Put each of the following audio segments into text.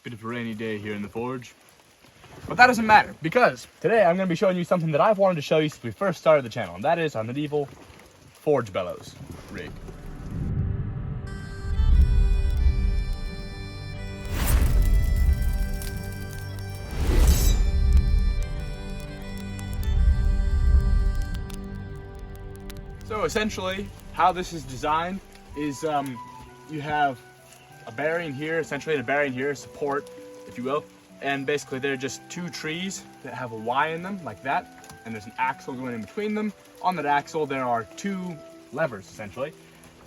Bit of a rainy day here in the forge. But that doesn't matter, because today I'm going to be showing you something that I've wanted to show you since we first started the channel, and that is our medieval forge bellows rig. So essentially, how this is designed is you have a bearing here, essentially a bearing here, support, if you will, and basically they're just two trees that have a Y in them, like that, and there's an axle going in between them. On that axle there are two levers, essentially,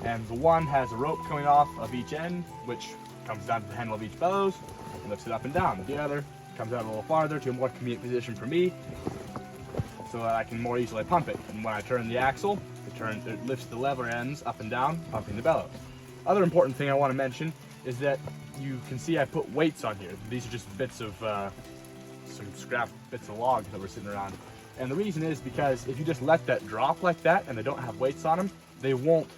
and the one has a rope coming off of each end, which comes down to the handle of each bellows and lifts it up and down. The other comes out a little farther to a more convenient position for me, so that I can more easily pump it. And when I turn the axle, it lifts the lever ends up and down, pumping the bellows. Other important thing I want to mention is that you can see I put weights on here. These are just bits of some scrap bits of logs that were sitting around. And the reason is because if you just let that drop like that and they don't have weights on them, they won't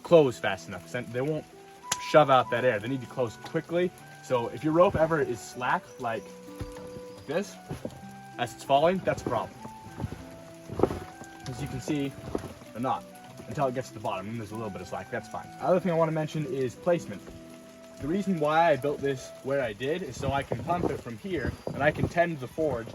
close fast enough. They won't shove out that air. They need to close quickly. So if your rope ever is slack like this, as it's falling, that's a problem. As you can see, they're not, until it gets to the bottom, and there's a little bit of slack, that's fine. Other thing I want to mention is placement. The reason why I built this where I did is so I can pump it from here, and I can tend the forge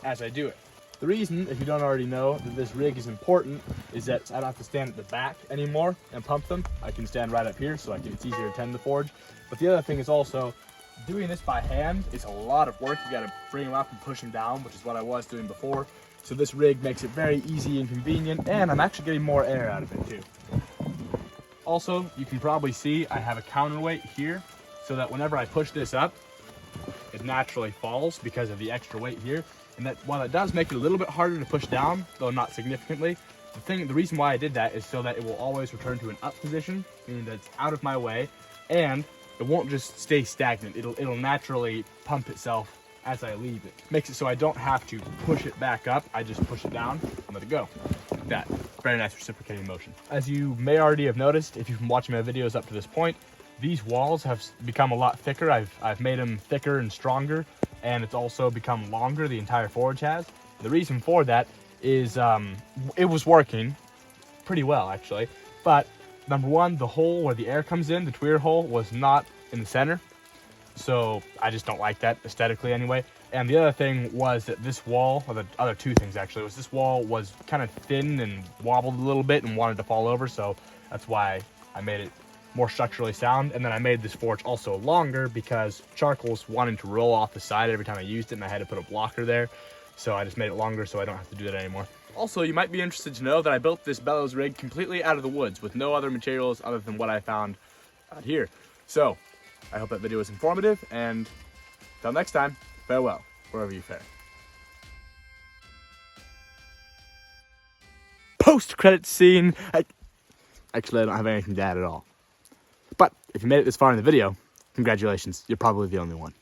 as I do it. The reason, if you don't already know, that this rig is important is that I don't have to stand at the back anymore and pump them. I can stand right up here, so it's easier to tend the forge. But the other thing is also, doing this by hand is a lot of work. You got to bring them up and push them down, which is what I was doing before. So this rig makes it very easy and convenient, and I'm actually getting more air out of it too. Also, you can probably see I have a counterweight here, so that whenever I push this up, it naturally falls because of the extra weight here. And that while it does make it a little bit harder to push down, though not significantly, the reason why I did that is so that it will always return to an up position, meaning that it's out of my way, and it won't just stay stagnant. It'll naturally pump itself as I leave it. Makes it so I don't have to push it back up. I just push it down and let it go. Like that. Very nice reciprocating motion. As you may already have noticed, if you've been watching my videos up to this point, these walls have become a lot thicker. I've made them thicker and stronger, and it's also become longer, the entire forge has. The reason for that is it was working pretty well actually, but number one, the hole where the air comes in, the tweer hole, was not in the center. So I just don't like that aesthetically anyway. And the other thing was that this wall, or the other two things actually, was this wall was kind of thin and wobbled a little bit and wanted to fall over. So that's why I made it more structurally sound. And then I made this forge also longer because charcoal's wanting to roll off the side every time I used it, and I had to put a blocker there. So I just made it longer so I don't have to do that anymore. Also, you might be interested to know that I built this bellows rig completely out of the woods with no other materials other than what I found out here. So I hope that video was informative, and until next time, farewell, wherever you fare. Post-credit scene. Actually, I don't have anything to add at all. But if you made it this far in the video, congratulations, you're probably the only one.